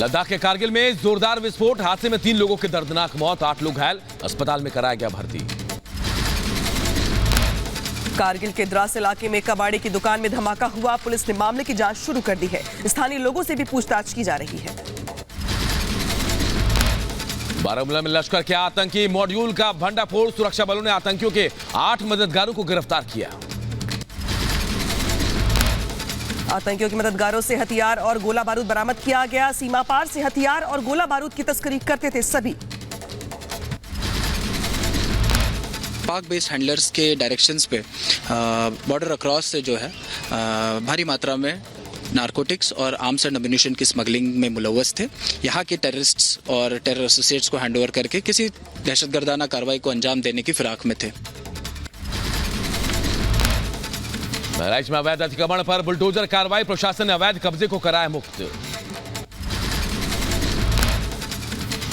लद्दाख के कारगिल में जोरदार विस्फोट, हादसे में 3 लोगों की दर्दनाक मौत, 8 लोग घायल, अस्पताल में कराया गया भर्ती। कारगिल के द्रास इलाके में कबाड़ी की दुकान में धमाका हुआ, पुलिस ने मामले की जांच शुरू कर दी है। स्थानीय लोगों से भी पूछताछ की जा रही है। बारामूला में लश्कर के आतंकी मॉड्यूल का भंडाफोड़, सुरक्षा बलों ने आतंकियों के 8 मददगारों को गिरफ्तार किया। आतंकियों के मददगारों से हथियार और गोला बारूद बरामद किया गया। सीमा पार से हथियार और गोला बारूद की तस्करी करते थे सभी। पाक बेस्ड हैंडलर्स के डायरेक्शंस पे बॉर्डर अक्रॉस से जो है भारी मात्रा में नारकोटिक्स और आर्म्स एंड एम्युनिशन की स्मगलिंग में मुलव्वस थे। यहाँ के टेररिस्ट्स और टेरर एसोसिएट्स को हैंडओवर करके किसी दहशतगर्दाना कार्रवाई को अंजाम देने की फिराक में थे। बहराइच में अवैध अतिक्रमण पर बुलडोजर कार्रवाई, प्रशासन ने अवैध कब्जे को कराया मुक्त।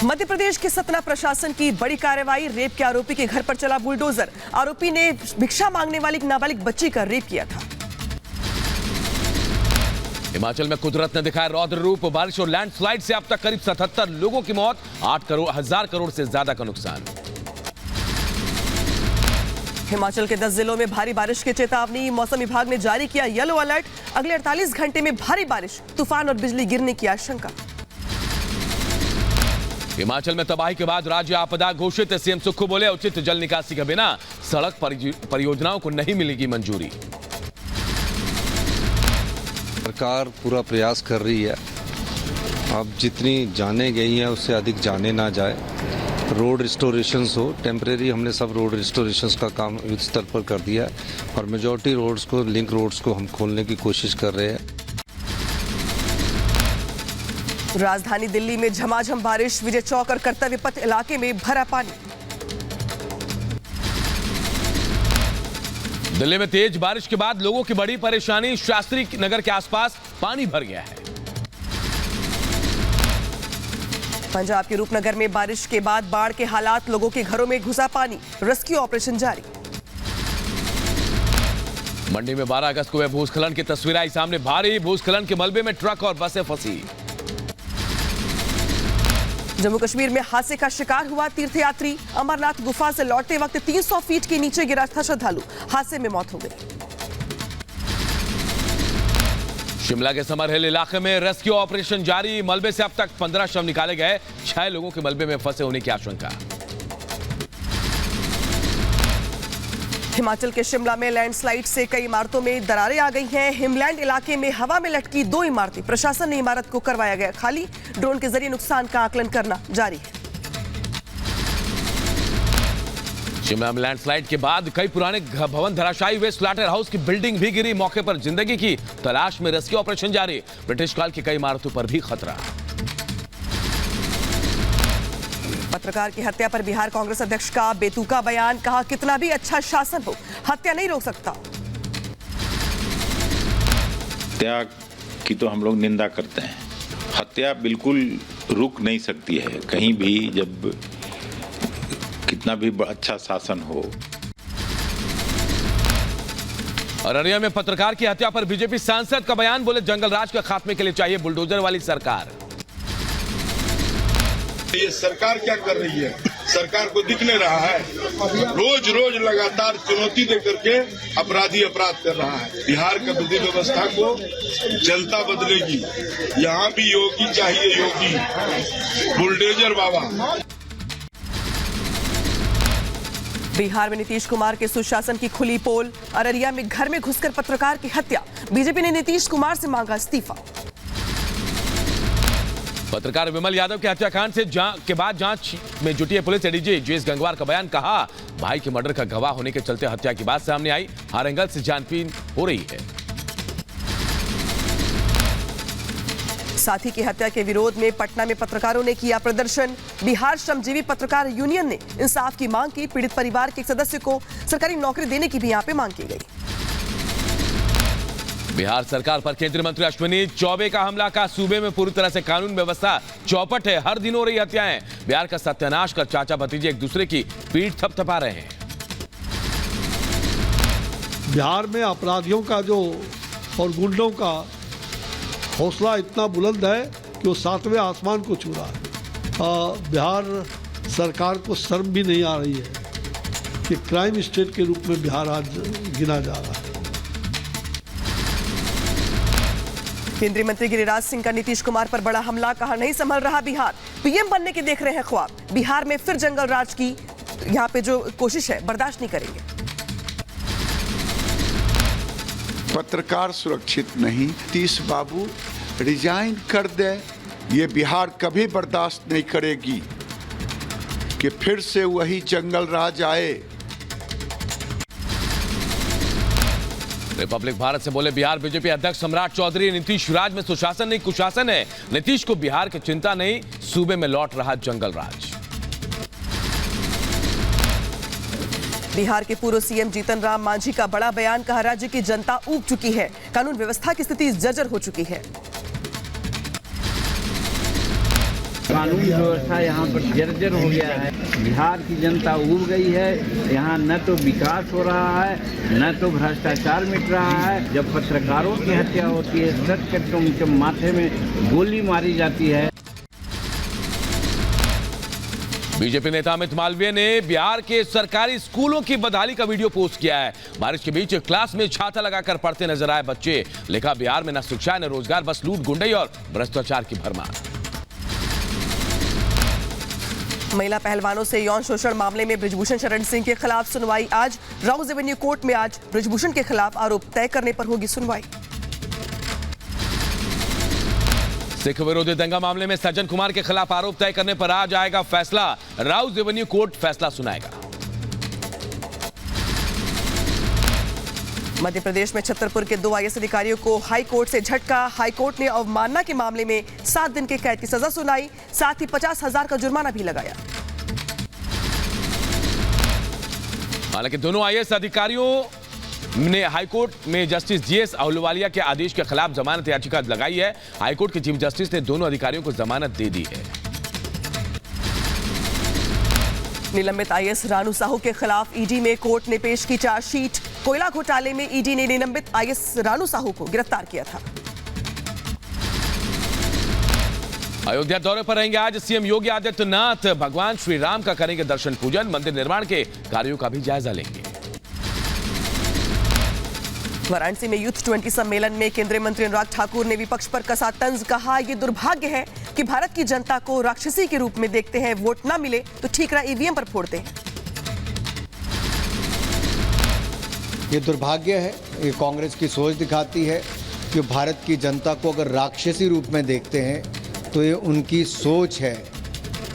मध्य प्रदेश के सतना प्रशासन की बड़ी कार्रवाई, रेप के आरोपी के घर पर चला बुलडोजर। आरोपी ने भिक्षा मांगने वाली एक नाबालिग बच्ची का रेप किया था। हिमाचल में कुदरत ने दिखाया रौद्र रूप, बारिश और लैंडस्लाइड से अब तक करीब 77 लोगों की मौत, 8,000 करोड़ से ज्यादा का नुकसान। हिमाचल के 10 जिलों में भारी बारिश की चेतावनी, मौसम विभाग ने जारी किया येलो अलर्ट। अगले 48 घंटे में भारी बारिश, तूफान और बिजली गिरने की आशंका। हिमाचल में तबाही के बाद राज्य आपदा घोषित, सीएम सुक्खू बोले उचित जल निकासी के बिना सड़क परियोजनाओं को नहीं मिलेगी मंजूरी। सरकार पूरा प्रयास कर रही है, अब जितनी जाने गई हैं उससे अधिक जाने ना जाए। रोड रिस्टोरेशंस हो, टेम्परेरी हमने सब रोड रिस्टोरेशंस का काम युद्ध स्तर पर कर दिया है और मेजॉरिटी रोड्स को, लिंक रोड्स को हम खोलने की कोशिश कर रहे हैं। राजधानी दिल्ली में झमाझम बारिश, विजय चौक और कर्तव्य पथ इलाके में भरा पानी। दिल्ली में तेज बारिश के बाद लोगों की बड़ी परेशानी, शास्त्री नगर के आसपास पानी भर गया है। पंजाब के रूपनगर में बारिश के बाद बाढ़ के हालात, लोगों के घरों में घुसा पानी, रेस्क्यू ऑपरेशन जारी। मंडी में 12 अगस्त को हुए भूस्खलन की तस्वीर आई सामने, भारी भूस्खलन के मलबे में ट्रक और बसें फंसी। जम्मू कश्मीर में हादसे का शिकार हुआ तीर्थयात्री, अमरनाथ गुफा से लौटते वक्त 300 फीट के नीचे गिरा था श्रद्धालु, हादसे में मौत हो गई। शिमला के समर हिल इलाके में रेस्क्यू ऑपरेशन जारी, मलबे से अब तक 15 शव निकाले गए, 6 लोगों के मलबे में फंसे होने की आशंका। हिमाचल के शिमला में लैंडस्लाइड से कई इमारतों में दरारें आ गई हैं। हिमलैंड इलाके में हवा में लटकी 2 इमारतें, प्रशासन ने इमारत को करवाया गया खाली, ड्रोन के जरिए नुकसान का आकलन करना जारी है। शिमला में लैंडस्लाइड के बाद कई पुराने भवन धराशायी हुए, स्लॉटर हाउस की बिल्डिंग भी गिरी, मौके पर जिंदगी की तलाश में रेस्क्यू ऑपरेशन जारी, ब्रिटिश काल की कई इमारतों पर भी खतरा। पत्रकार की हत्या पर बिहार कांग्रेस अध्यक्ष का बेतुका बयान, कहा कितना भी अच्छा शासन हो हत्या नहीं रोक सकता। हत्या की तो हम लोग निंदा करते हैं, हत्या बिल्कुल रुक नहीं सकती है कहीं भी, जब कितना भी अच्छा शासन हो। अररिया में पत्रकार की हत्या पर बीजेपी सांसद का बयान, बोले जंगल राज के खात्मे के लिए चाहिए बुलडोजर वाली सरकार। ये सरकार क्या कर रही है? सरकार को दिख नहीं रहा है, रोज रोज लगातार चुनौती देकर के अपराधी अपराध कर रहा है। बिहार का विधि व्यवस्था को जनता बदलेगी, यहाँ भी योगी चाहिए, योगी बुलडोजर बाबा। बिहार में नीतीश कुमार के सुशासन की खुली पोल, अररिया में घर में घुसकर पत्रकार की हत्या, बीजेपी ने नीतीश कुमार से मांगा इस्तीफा। पत्रकार विमल यादव के हत्याकांड के बाद जांच में जुटी है पुलिस, एडीजी जेएस गंगवार का बयान, कहा भाई के मर्डर का गवाह होने के चलते हत्या की बात सामने आई, हर एंगल से जांचबीन हो रही है। साथी की हत्या के विरोध में पटना में पत्रकारों ने किया प्रदर्शन, बिहार श्रमजीवी पत्रकार यूनियन ने इंसाफ की मांग की, पीड़ित परिवार के एक सदस्य को सरकारी नौकरी देने की भी यहां पे मांग की गई। बिहार सरकार पर केंद्रीय मंत्री अश्विनी चौबे का हमला, का सूबे में पूरी तरह से कानून व्यवस्था चौपट है, हर दिन हो रही हत्याएं, बिहार का सत्यानाश कर चाचा भतीजे एक दूसरे की पीठ थपथपा रहे हैं। बिहार में अपराधियों का जो और गुंडों का हौसला इतना बुलंद है कि वो 7वें आसमान को छू रहा है। बिहार सरकार को शर्म भी नहीं आ रही है कि क्राइम स्टेट के रूप में बिहार आज गिना जा रहा है। केंद्रीय मंत्री गिरिराज सिंह का नीतीश कुमार पर बड़ा हमला, कहा नहीं संभल रहा बिहार, पीएम बनने के देख रहे हैं ख्वाब, बिहार में फिर जंगल राज की यहाँ पे जो कोशिश है बर्दाश्त नहीं करेंगे। पत्रकार सुरक्षित नहीं, नीतीश बाबू रिजाइन कर दे, ये बिहार कभी बर्दाश्त नहीं करेगी कि फिर से वही जंगल राज आए। रिपब्लिक भारत से बोले बिहार बीजेपी अध्यक्ष सम्राट चौधरी, नीतीश राज में सुशासन नहीं कुशासन है, नीतीश को बिहार की चिंता नहीं, सूबे में लौट रहा जंगल राज। बिहार के पूर्व सीएम जीतन राम मांझी का बड़ा बयान, कहा राज्य की जनता ऊब चुकी है, कानून व्यवस्था की स्थिति जर्जर हो चुकी है। कानून व्यवस्था यहाँ पर जर्जर हो गया है, बिहार की जनता उब गई है, यहाँ न तो विकास हो रहा है न तो भ्रष्टाचार मिट रहा है। जब पत्रकारों की हत्या होती है, सच के उनके माथे में गोली मारी जाती है। बीजेपी नेता अमित मालवीय ने बिहार के सरकारी स्कूलों की बदहाली का वीडियो पोस्ट किया है। बारिश के बीच क्लास में छाता लगाकर पढ़ते नजर आए बच्चे, लिखा बिहार में न शिक्षा न रोजगार, बस लूट गुंडई और भ्रष्टाचार की भरमार। महिला पहलवानों से यौन शोषण मामले में बृजभूषण शरण सिंह के खिलाफ सुनवाई आज, राउज एवेन्यू कोर्ट में आज बृजभूषण के खिलाफ आरोप तय करने पर होगी सुनवाई। सिख विरोधी दंगा मामले में सज्जन कुमार के खिलाफ आरोप तय करने पर आज आएगा फैसला, राउज एवेन्यू कोर्ट फैसला सुनाएगा। मध्य प्रदेश में छतरपुर के 2 आईएएस अधिकारियों को हाई कोर्ट से झटका, हाई कोर्ट ने अवमानना के मामले में 7 दिन के कैद की सजा सुनाई, साथ ही 50,000 का जुर्माना भी लगाया। हालांकि दोनों आईएएस अधिकारियों ने हाईकोर्ट में जस्टिस जीएस अहलुवालिया के आदेश के खिलाफ जमानत याचिका लगाई है। हाईकोर्ट के चीफ जस्टिस ने दोनों अधिकारियों को जमानत दे दी है। निलंबित आईएएस रानू साहू के खिलाफ ईडी में कोर्ट ने पेश की चार्जशीट, कोयला घोटाले में ईडी ने निलंबित आईएएस रानू साहू को गिरफ्तार किया था। अयोध्या दौरे पर रहेंगे आज सीएम योगी आदित्यनाथ, भगवान श्री राम का करेंगे दर्शन पूजन, मंदिर निर्माण के कार्यों का भी जायजा लेंगे। वाराणसी में यूथ 20 सम्मेलन में केंद्रीय मंत्री अनुराग ठाकुर ने विपक्ष पर कसा तंज, कहा यह दुर्भाग्य है कि भारत की जनता को राक्षसी के रूप में देखते हैं, वोट ना मिले तो ठीकरा ईवीएम पर फोड़ते हैं। ये दुर्भाग्य है, ये कांग्रेस की सोच दिखाती है कि भारत की जनता को अगर राक्षसी रूप में देखते हैं तो ये उनकी सोच है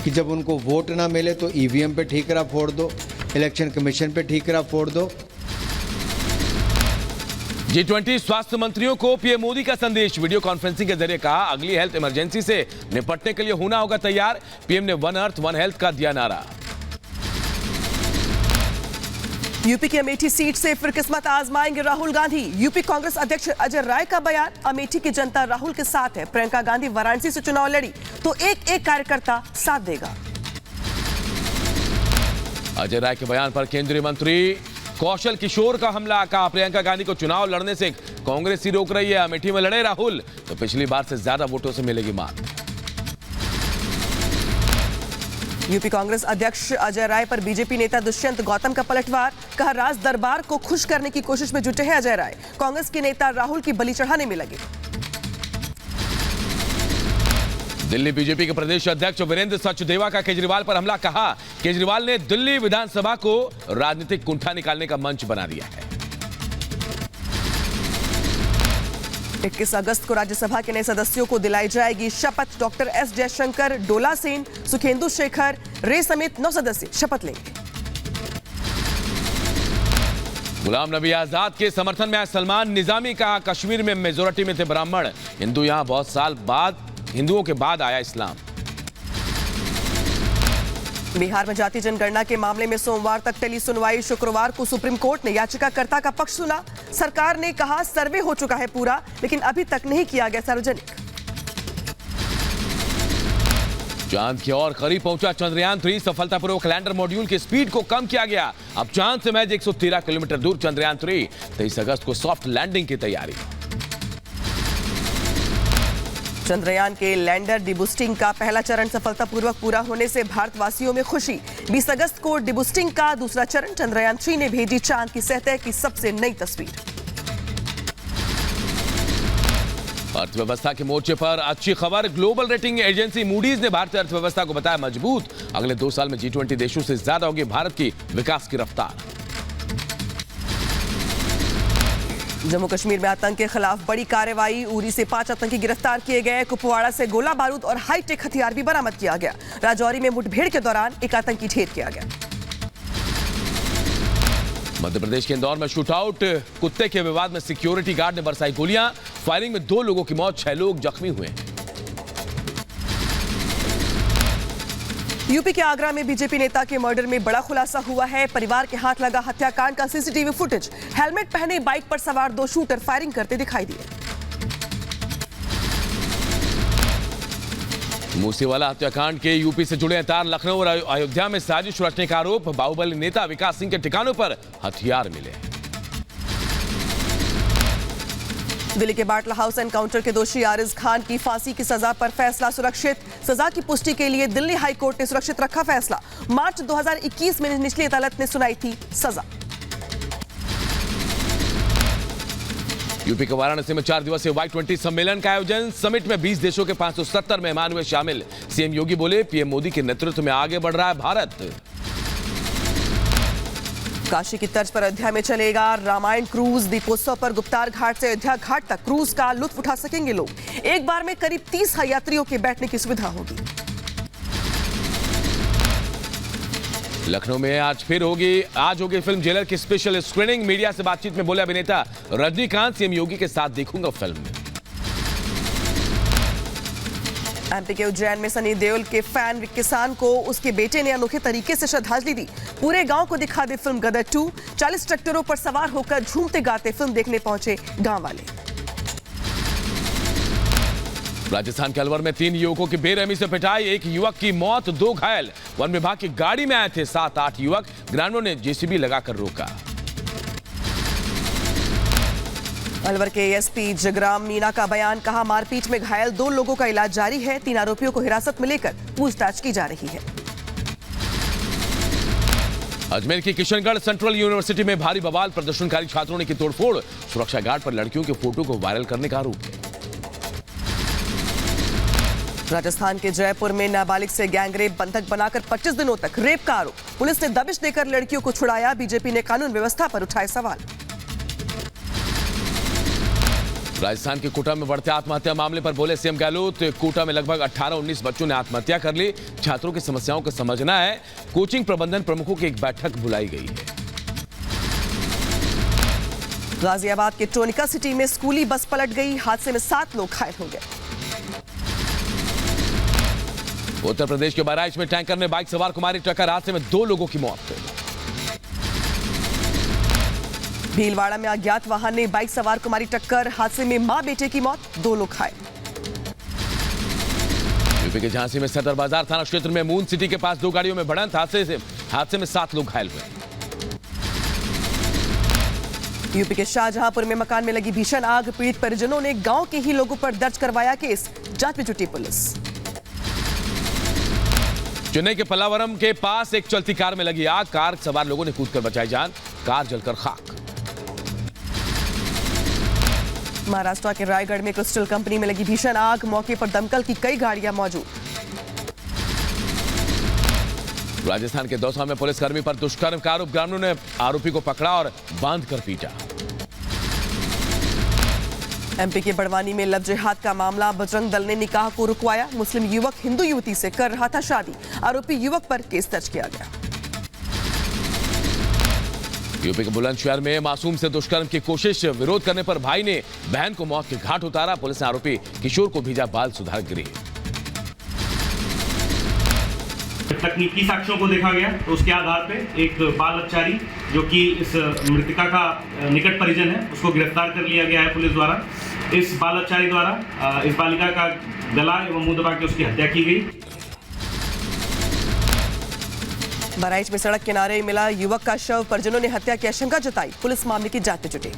कि जब उनको वोट ना मिले तो ईवीएम पे ठीकरा फोड़ दो, इलेक्शन कमीशन पे ठीकरा फोड़ दो। G20 स्वास्थ्य मंत्रियों को पीएम मोदी का संदेश, वीडियो कॉन्फ्रेंसिंग के जरिए कहा अगली हेल्थ इमरजेंसी से निपटने के लिए होना होगा तैयार, पीएम ने वन अर्थ वन हेल्थ का दिया नारा। यूपी की अमेठी सीट से फिर किस्मत आजमाएंगे राहुल गांधी, यूपी कांग्रेस अध्यक्ष अजय राय का बयान, अमेठी की जनता राहुल के साथ है, प्रियंका गांधी वाराणसी से चुनाव लड़ी तो एक एक कार्यकर्ता साथ देगा। अजय राय के बयान पर केंद्रीय मंत्री कौशल किशोर का हमला, कहा प्रियंका गांधी को चुनाव लड़ने से कांग्रेस ही रोक रही है, अमेठी में लड़े राहुल तो पिछली बार से ज्यादा वोटों से मिलेगी मात। यूपी कांग्रेस अध्यक्ष अजय राय पर बीजेपी नेता दुष्यंत गौतम का पलटवार, कहा राज दरबार को खुश करने की कोशिश में जुटे हैं अजय राय, कांग्रेस के नेता राहुल की बलि चढ़ाने में लगे। दिल्ली बीजेपी के प्रदेश अध्यक्ष वीरेंद्र सचदेवा का केजरीवाल पर हमला, कहा केजरीवाल ने दिल्ली विधानसभा को राजनीतिक कुंठा निकालने का मंच बना दिया है। 21 अगस्त को राज्यसभा के नए सदस्यों को दिलाई जाएगी शपथ, डॉक्टर एस जयशंकर, डोला सेन, सुखेंदु शेखर रे समेत 9 सदस्य शपथ लेंगे। गुलाम नबी आजाद के समर्थन में आज सलमान निजामी, कहा कश्मीर में मेजोरिटी में थे ब्राह्मण, हिंदू यहां बहुत साल बाद, हिंदुओं के बाद आया इस्लाम। बिहार में जाति जनगणना के मामले में सोमवार तक टली सुनवाई, शुक्रवार को सुप्रीम कोर्ट ने याचिकाकर्ता का पक्ष सुना, सरकार ने कहा सर्वे हो चुका है पूरा लेकिन अभी तक नहीं किया गया सार्वजनिक। चांद की ओर करीब पहुंचा चंद्रयान 3, सफलतापूर्वक लैंडर मॉड्यूल की स्पीड को कम किया गया, अब चांद से महज 113 किलोमीटर दूर चंद्रयान 3, 23 अगस्त को सॉफ्ट लैंडिंग की तैयारी। चंद्रयान के लैंडर डिबूस्टिंग का पहला चरण सफलतापूर्वक पूरा होने से भारतवासियों में खुशी। 20 अगस्त को डिबूस्टिंग का दूसरा चरण चंद्रयान 3 ने भेजी चांद की सतह की सबसे नई तस्वीर। अर्थव्यवस्था के मोर्चे पर अच्छी खबर। ग्लोबल रेटिंग एजेंसी मूडीज ने भारतीय अर्थव्यवस्था को बताया मजबूत। अगले 2 साल में G20 देशों से ज्यादा होगी भारत की विकास की रफ्तार। जम्मू कश्मीर में आतंक के खिलाफ बड़ी कार्रवाई। उरी से 5 आतंकी गिरफ्तार किए गए। कुपवाड़ा से गोला बारूद और हाईटेक हथियार भी बरामद किया गया। राजौरी में मुठभेड़ के दौरान एक आतंकी ढेर किया गया। मध्य प्रदेश के इंदौर में शूटआउट। कुत्ते के विवाद में सिक्योरिटी गार्ड ने बरसाई गोलियां। फायरिंग में 2 लोगों की मौत, 6 लोग जख्मी हुए। यूपी के आगरा में बीजेपी नेता के मर्डर में बड़ा खुलासा हुआ है। परिवार के हाथ लगा हत्याकांड का सीसीटीवी फुटेज। हेलमेट पहने बाइक पर सवार 2 शूटर फायरिंग करते दिखाई दिए। मूसेवाला हत्याकांड के यूपी से जुड़े तार। लखनऊ और अयोध्या में साजिश रचने का आरोप। बाहुबली नेता विकास सिंह के ठिकानों पर हथियार मिले। दिल्ली के बाटला हाउस एनकाउंटर के दोषी आरिज खान की फांसी की सजा पर फैसला सुरक्षित। सजा की पुष्टि के लिए दिल्ली हाई कोर्ट ने सुरक्षित रखा फैसला। मार्च 2021 में निचली अदालत ने सुनाई थी सजा। यूपी के वाराणसी में 4 दिवसीय Y20 सम्मेलन का आयोजन। समिट में 20 देशों के 570 मेहमान हुए शामिल। सीएम योगी बोले पीएम मोदी के नेतृत्व में आगे बढ़ रहा है भारत। काशी की तर्ज पर अयोध्या में चलेगा रामायण क्रूज। दीपोत्सव पर गुप्तार घाट से अयोध्या घाट तक क्रूज का लुत्फ उठा सकेंगे लोग। एक बार में करीब 30 यात्रियों के बैठने की सुविधा होगी। लखनऊ में आज होगी फिल्म जेलर की स्पेशल स्क्रीनिंग। मीडिया से बातचीत में बोले अभिनेता रजनीकांत, सीएम योगी के साथ देखूंगा फिल्म। एमपी के उज्जैन में सनी देओल के फैन किसान को उसके बेटे ने अनोखे तरीके से श्रद्धांजलि दी। पूरे गांव को दिखा दी फिल्म गदर 2। 40 ट्रैक्टरों पर सवार होकर झूमते गाते फिल्म देखने पहुंचे गांव वाले। राजस्थान के अलवर में 3 युवकों की बेरहमी से पिटाई। 1 युवक की मौत, 2 घायल। वन विभाग की गाड़ी में आए थे 7-8 युवक। ग्रामीणों ने जेसीबी लगाकर रोका। अलवर के एसपी जगराम मीणा का बयान। कहा मारपीट में घायल 2 लोगों का इलाज जारी है। 3 आरोपियों को हिरासत में लेकर पूछताछ की जा रही है। अजमेर की किशनगढ़ सेंट्रल यूनिवर्सिटी में भारी बवाल। प्रदर्शनकारी छात्रों ने की तोड़फोड़। सुरक्षा गार्ड पर लड़कियों के फोटो को वायरल करने का आरोप है। राजस्थान के जयपुर में नाबालिग से गैंगरेप, बंधक बनाकर 25 दिनों तक रेप का आरोप। पुलिस ने दबिश देकर लड़कियों को छुड़ाया। बीजेपी ने कानून व्यवस्था पर उठाए सवाल। राजस्थान के कोटा में बढ़ते आत्महत्या मामले पर बोले सीएम गहलोत। कोटा में लगभग 18-19 बच्चों ने आत्महत्या कर ली। छात्रों की समस्याओं को समझना है। कोचिंग प्रबंधन प्रमुखों की एक बैठक बुलाई गई है। गाजियाबाद के टोनिका सिटी में स्कूली बस पलट गई। हादसे में 7 लोग घायल हो गए। उत्तर प्रदेश के बहराइच में टैंकर ने बाइक सवार को मारी टक्कर। हादसे में 2 लोगों की मौत। भीलवाड़ा में अज्ञात वाहन ने बाइक सवार को मारी टक्कर। हादसे में मां बेटे की मौत, 2 लोग घायल। यूपी के झांसी में सदर बाजार थाना क्षेत्र में मून सिटी के पास 2 गाड़ियों में भिड़ंत। हादसे में 7 लोग घायल हुए। यूपी के शाहजहांपुर में मकान में लगी भीषण आग। पीड़ित परिजनों ने गांव के ही लोगों पर दर्ज करवाया केस। जांच में जुटी पुलिस। चेन्नई के पल्लावरम के पास एक चलती कार में लगी आग। कार सवार लोगों ने कूदकर बचाई जान। कार जलकर खाक। महाराष्ट्र के रायगढ़ में क्रिस्टल कंपनी में लगी भीषण आग। मौके पर दमकल की कई गाड़ियां मौजूद। राजस्थान के दौसा में पुलिसकर्मी पर दुष्कर्म का आरोप। ग्रामीणों ने आरोपी को पकड़ा और बांध कर पीटा। एमपी के बड़वानी में लव जिहाद का मामला। बजरंग दल ने निकाह को रुकवाया। मुस्लिम युवक हिंदू युवती से कर रहा था शादी। आरोपी युवक पर केस दर्ज किया गया। यूपी के बुलंदशहर में मासूम से दुष्कर्म की कोशिश। विरोध करने पर भाई ने बहन को मौत के घाट उतारा। पुलिस ने आरोपी किशोर को भेजा बाल सुधार गृह। तकनीकी साक्ष्यों को देखा गया तो उसके आधार पे एक बाल अपचारी जो कि इस मृतका का निकट परिजन है उसको गिरफ्तार कर लिया गया है पुलिस द्वारा। इस बाल अपचारी द्वारा इस बालिका का गला एवं मुंह दबा के उसकी हत्या की गई। बहराइच में सड़क किनारे मिला युवक का शव। परिजनों ने हत्या की आशंका जताई। पुलिस मामले की जांच में जुटी।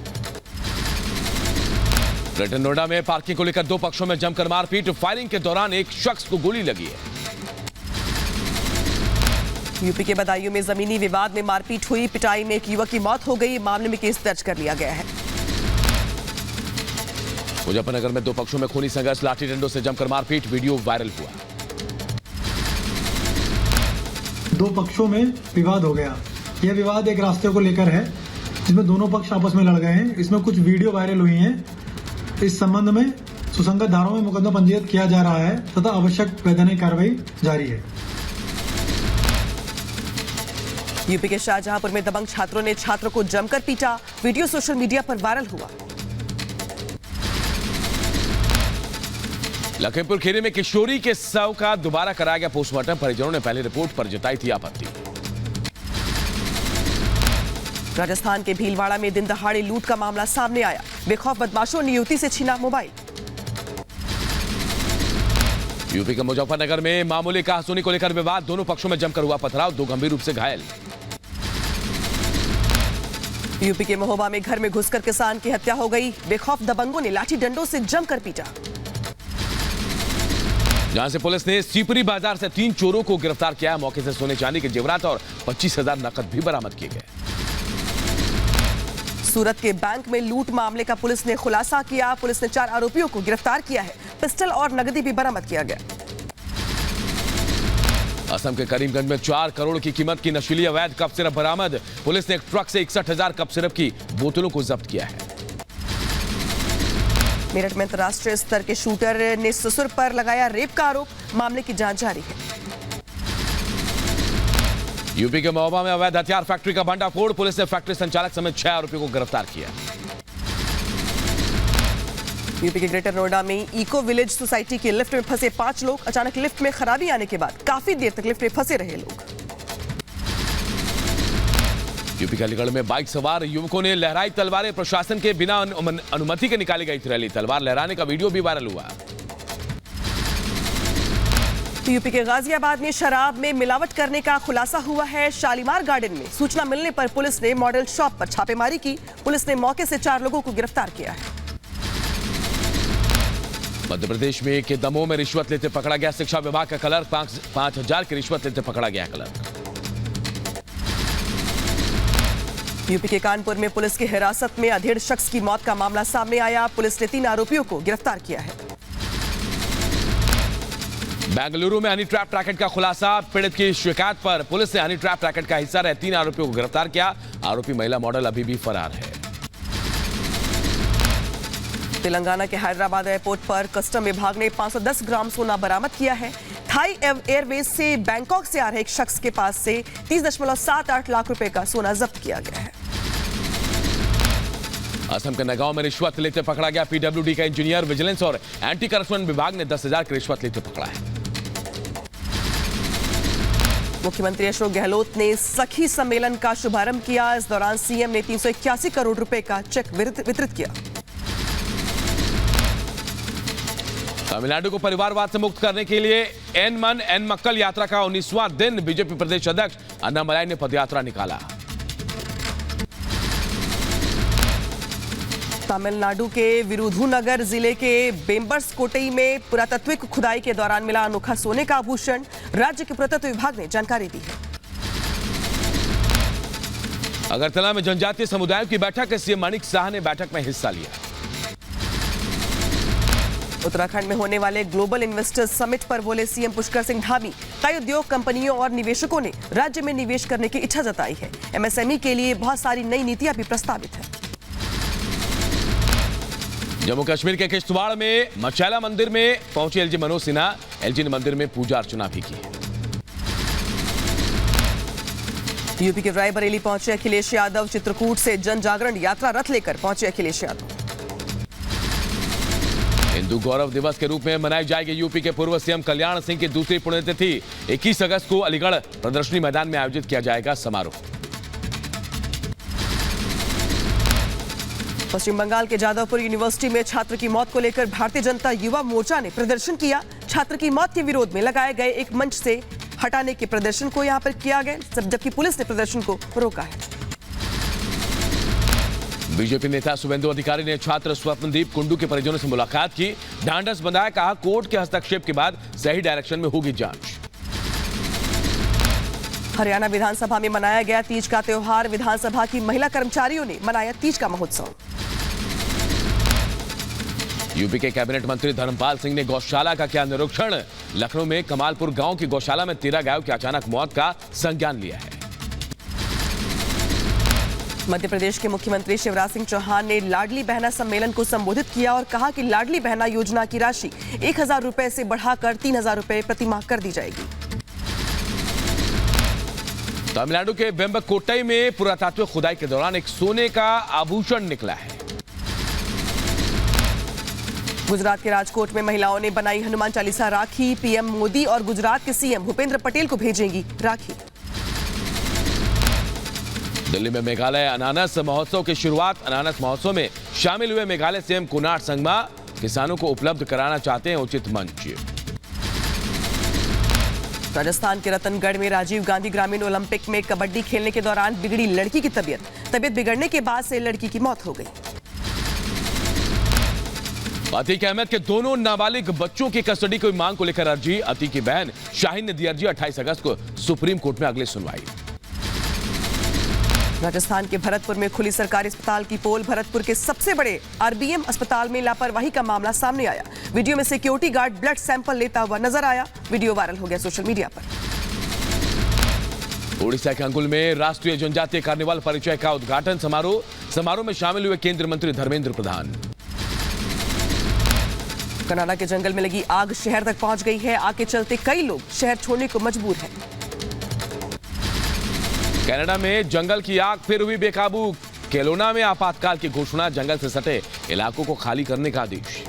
ग्रेटर नोएडा में पार्किंग को लेकर दो पक्षों में जमकर मारपीट, फायरिंग के दौरान एक शख्स को गोली लगी है। यूपी के बदायूं में जमीनी विवाद में मारपीट हुई, पिटाई में एक युवक की मौत हो गई। मामले में केस दर्ज कर लिया गया है। मुजफ्फरनगर में दो पक्षों में खूनी संघर्ष, लाठी डंडों से जमकर मारपीट, वीडियो वायरल हुआ। दो पक्षों में विवाद हो गया। यह विवाद एक रास्ते को लेकर है जिसमें दोनों पक्ष आपस में लड़ गए हैं। इसमें कुछ वीडियो वायरल हुई हैं। इस संबंध में सुसंगत धाराओं में मुकदमा पंजीयत किया जा रहा है तथा आवश्यक वैधानिक कार्रवाई जारी है। यूपी के शाहजहांपुर में दबंग छात्रों ने छात्रों को जमकर पीटा, वीडियो सोशल मीडिया पर वायरल हुआ। लखीमपुर खीरी में किशोरी के शव का दोबारा कराया गया पोस्टमार्टम, परिजनों ने पहली रिपोर्ट पर जताई थी आपत्ति। राजस्थान के भीलवाड़ा में दिन दहाड़े लूट का मामला सामने आया, बेखौफ बदमाशों ने युवती से छीना मोबाइल। यूपी के मुजफ्फरनगर में मामूली कहासुनी को लेकर विवाद, दोनों पक्षों में जमकर हुआ पथराव, दो गंभीर रूप से घायल। यूपी के महोबा में घर में घुसकर किसान की हत्या हो गई, बेखौफ दबंगों ने लाठी डंडों से जमकर पीटा। जहां से पुलिस ने सीपरी बाजार से 3 चोरों को गिरफ्तार किया, मौके से सोने चांदी के जेवरात और 25,000 नकद भी बरामद किए गए। सूरत के बैंक में लूट मामले का पुलिस ने खुलासा किया, पुलिस ने 4 आरोपियों को गिरफ्तार किया है, पिस्टल और नकदी भी बरामद किया गया। असम के करीमगंज में 4 करोड़ की कीमत की नशीली अवैध कप सिरप बरामद, पुलिस ने एक ट्रक से 61,000 कप सिरप की बोतलों को जब्त किया है। मेरठ में अंतर्राष्ट्रीय स्तर के शूटर ने ससुर पर लगाया रेप का आरोप, मामले की जांच जारी है। यूपी के महोबा में अवैध हथियार फैक्ट्री का भंडाफोड़, पुलिस ने फैक्ट्री संचालक समेत 6 आरोपियों को गिरफ्तार किया। यूपी के ग्रेटर नोएडा में इको विलेज सोसाइटी की लिफ्ट में फंसे 5 लोग, अचानक लिफ्ट में खराबी आने के बाद काफी देर तक लिफ्ट में फंसे रहे लोग। यूपी के अलीगढ़ में बाइक सवार युवकों ने लहराई तलवारें, प्रशासन के बिना अनुमति के निकाली गई थी रैली, तलवार लहराने का वीडियो भी वायरल हुआ। यूपी के गाजियाबाद में शराब में मिलावट करने का खुलासा हुआ है। शालीमार गार्डन में सूचना मिलने पर पुलिस ने मॉडल शॉप पर छापेमारी की, पुलिस ने मौके से 4 लोगों को गिरफ्तार किया है। मध्य प्रदेश में के दमोह में रिश्वत लेते पकड़ा गया शिक्षा विभाग का क्लर्क, 5,000 की रिश्वत लेते पकड़ा गया क्लर्क। यूपी के कानपुर में पुलिस की हिरासत में अधेड़ शख्स की मौत का मामला सामने आया, पुलिस ने 3 आरोपियों को गिरफ्तार किया है। बेंगलुरु में हनी ट्रैप रैकेट का खुलासा, पीड़ित की शिकायत पर पुलिस ने हनी ट्रैप रैकेट का हिस्सा रहे 3 आरोपियों को गिरफ्तार किया, आरोपी महिला मॉडल अभी भी फरार है। तेलंगाना के हैदराबाद एयरपोर्ट पर कस्टम विभाग ने 510 ग्राम सोना बरामद किया है। थाई एयरवेज से बैंकॉक से आ रहे एक शख्स के पास से 30.78 लाख रुपए का सोना जब्त किया गया है। असम के नगांव में रिश्वत लेते पकड़ा गया पीडब्ल्यूडी का इंजीनियर, विजिलेंस और एंटी करप्शन विभाग ने 10,000 की रिश्वत लेते पकड़ा है। मुख्यमंत्री अशोक गहलोत ने सखी सम्मेलन का शुभारंभ किया, इस दौरान सीएम ने 381 करोड़ रुपए का चेक वितरित किया। तमिलनाडु को परिवारवाद से मुक्त करने के लिए एन मन एन मक्कल यात्रा का 19वां दिन बीजेपी प्रदेश अध्यक्ष अन्नामलाई ने पदयात्रा निकाला। तमिलनाडु के विरुधुनगर जिले के बेम्बर्स कोटई में पुरातत्विक खुदाई के दौरान मिला अनोखा सोने का आभूषण, राज्य के पुरातत्व विभाग ने जानकारी दी है। अगरतला में जनजातीय समुदायों की बैठक, सीएम माणिक साह ने बैठक में हिस्सा लिया। उत्तराखंड में होने वाले ग्लोबल इन्वेस्टर्स समिट पर बोले सीएम पुष्कर सिंह धामी, कई उद्योग कंपनियों और निवेशकों ने राज्य में निवेश करने की इच्छा जताई है। एमएसएमई के लिए बहुत सारी नई नीतियां भी प्रस्तावित है। जम्मू कश्मीर के किश्तवाड़ में मचैला मंदिर में पहुंचे एलजी मनोज सिन्हा, एलजी ने मंदिर में पूजा अर्चना भी की। यूपी के रायबरेली पहुंचे अखिलेश यादव, चित्रकूट से जन जागरण यात्रा रथ लेकर पहुंचे अखिलेश यादव। हिंदू गौरव दिवस के रूप में मनाई जाएगी यूपी के पूर्व सीएम कल्याण सिंह की दूसरी पुण्यतिथि, 21 अगस्त को अलीगढ़ प्रदर्शनी मैदान में आयोजित किया जाएगा समारोह। पश्चिम बंगाल के जादवपुर यूनिवर्सिटी में छात्र की मौत को लेकर भारतीय जनता युवा मोर्चा ने प्रदर्शन किया, छात्र की मौत के विरोध में लगाए गए एक मंच से हटाने के प्रदर्शन को यहां पर किया गया, जबकि पुलिस ने प्रदर्शन को रोका है। बीजेपी नेता शुभेंदु अधिकारी ने छात्र स्वप्नदीप कुंडू के परिजनों से मुलाकात की, ढांढस बंधाया, कहा कोर्ट के हस्तक्षेप के बाद सही डायरेक्शन में होगी जांच। हरियाणा विधानसभा में मनाया गया तीज का त्योहार, विधानसभा की महिला कर्मचारियों ने मनाया तीज का महोत्सव। यूपी के कैबिनेट मंत्री धर्मपाल सिंह ने गौशाला का किया निरीक्षण, लखनऊ में कमालपुर गांव की गौशाला में 13 गायों की अचानक मौत का संज्ञान लिया है। मध्य प्रदेश के मुख्यमंत्री शिवराज सिंह चौहान ने लाडली बहना सम्मेलन को संबोधित किया और कहा कि लाडली बहना योजना की राशि 1000 रुपए से बढ़ाकर 3000 रुपए प्रतिमाह कर दी जाएगी। तमिलनाडु के वेम्बकोट्टई में पुरातात्विक खुदाई के दौरान एक सोने का आभूषण निकला है। गुजरात के राजकोट में महिलाओं ने बनाई हनुमान चालीसा राखी, पीएम मोदी और गुजरात के सीएम भूपेंद्र पटेल को भेजेंगी राखी। दिल्ली में मेघालय अनानस महोत्सव की शुरुआत, अनानस महोत्सव में शामिल हुए मेघालय सीएम कुनार संगमा, किसानों को उपलब्ध कराना चाहते हैं उचित मंच। राजस्थान के रतनगढ़ में राजीव गांधी ग्रामीण ओलंपिक में कबड्डी खेलने के दौरान बिगड़ी लड़की की तबीयत बिगड़ने के बाद से लड़की की मौत हो गई। अतीक अहमद के दोनों नाबालिग बच्चों की कस्टडी की मांग को लेकर अर्जी, अतीक की बहन शाहीन ने दी अर्जी, 28 अगस्त को सुप्रीम कोर्ट में अगली सुनवाई। राजस्थान के भरतपुर में खुली सरकारी अस्पताल की पोल, भरतपुर के सबसे बड़े आरबीएम अस्पताल में लापरवाही का मामला सामने आया। वीडियो में सिक्योरिटी गार्ड ब्लड सैंपल लेता हुआ नजर आया, वीडियो वायरल हो गया सोशल मीडिया पर। ओडिशा के अंगुल में राष्ट्रीय जनजातीय कार्निवाल परिचय का उद्घाटन समारोह में शामिल हुए केंद्रीय मंत्री धर्मेंद्र प्रधान। कनाडा के जंगल में लगी आग शहर तक पहुंच गई है, आग के चलते कई लोग शहर छोड़ने को मजबूर हैं। कनाडा में जंगल की आग फिर हुई बेकाबू, केलोना में आपातकाल की घोषणा, जंगल से सटे इलाकों को खाली करने का आदेश।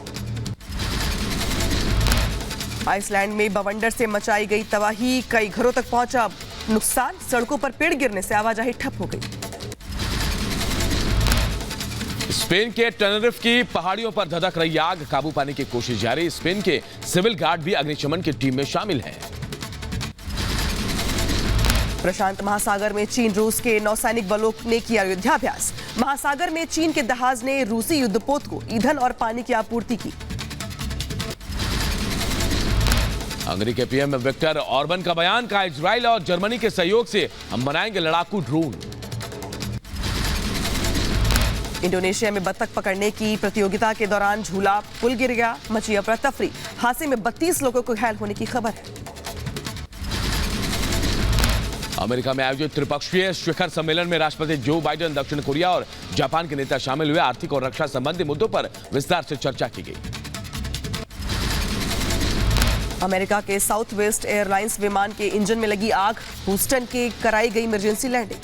आइसलैंड में बवंडर से मचाई गई तबाही, कई घरों तक पहुंचा नुकसान, सड़कों पर पेड़ गिरने से आवाजाही ठप हो गई। स्पेन के टेनेरिफ की पहाड़ियों पर धधक रही आग, काबू पाने की कोशिश जारी, स्पेन के सिविल गार्ड भी अग्निशमन की टीम में शामिल हैं। प्रशांत महासागर में चीन रूस के नौसैनिक बलों ने किया युद्धाभ्यास, महासागर में चीन के जहाज ने रूसी युद्धपोत को ईंधन और पानी की आपूर्ति की। हंगरी के पीएम विक्टर ऑर्बन का बयान, कहा इजराइल और जर्मनी के सहयोग से हम बनाएंगे लड़ाकू ड्रोन। इंडोनेशिया में बत्तख पकड़ने की प्रतियोगिता के दौरान झूला पुल गिर गया, मची अफरा तफरी, हादसे में 32 लोगों को घायल होने की खबर है। अमेरिका में आयोजित त्रिपक्षीय शिखर सम्मेलन में राष्ट्रपति जो बाइडेन, दक्षिण कोरिया और जापान के नेता शामिल हुए, आर्थिक और रक्षा संबंधी मुद्दों पर विस्तार से चर्चा की गई। अमेरिका के साउथ वेस्ट एयरलाइंस विमान के इंजन में लगी आग, ह्यूस्टन के कराई गई इमरजेंसी लैंडिंग।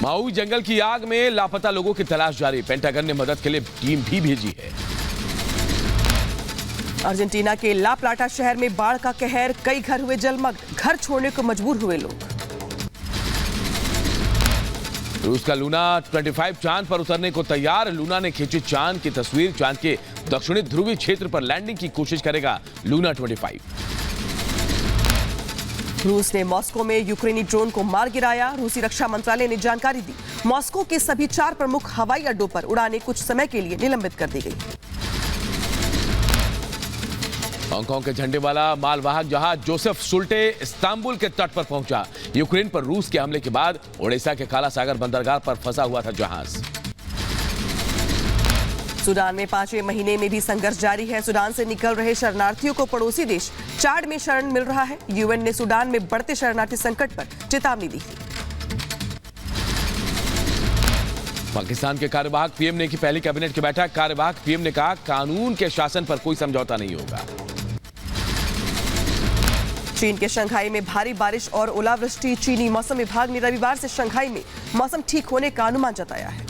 माउई जंगल की आग में लापता लोगों की तलाश जारी, पेंटागन ने मदद के लिए टीम भी भेजी है। अर्जेंटीना के ला प्लाटा शहर में बाढ़ का कहर, कई घर हुए जलमग्न, घर छोड़ने को मजबूर हुए लोग। रूस का लूना 25 चांद पर उतरने को तैयार, लूना ने खींची चांद की तस्वीर, चांद के दक्षिणी ध्रुवीय क्षेत्र पर लैंडिंग की कोशिश करेगा लूना 25। रूस ने मॉस्को में यूक्रेनी ड्रोन को मार गिराया, रूसी रक्षा मंत्रालय ने जानकारी दी, मॉस्को के सभी 4 प्रमुख हवाई अड्डों पर उड़ानें कुछ समय के लिए निलंबित कर दी गई। हांगकांग के झंडे वाला मालवाहक जहाज जोसेफ सुल्टे इस्तांबुल के तट पर पहुंचा, यूक्रेन पर रूस के हमले के बाद ओडिशा के काला सागर बंदरगाह पर फंसा हुआ था जहाज। सूडान में 5वें महीने में भी संघर्ष जारी है, सूडान से निकल रहे शरणार्थियों को पड़ोसी देश चाड में शरण मिल रहा है, यूएन ने सूडान में बढ़ते शरणार्थी संकट पर चेतावनी दी। पाकिस्तान के कार्यवाहक पीएम ने की पहली कैबिनेट की बैठक, कार्यवाहक पीएम ने कहा कानून के शासन पर कोई समझौता नहीं होगा। चीन के शंघाई में भारी बारिश और ओलावृष्टि, चीनी मौसम विभाग ने रविवार से शंघाई में मौसम ठीक होने का अनुमान जताया है।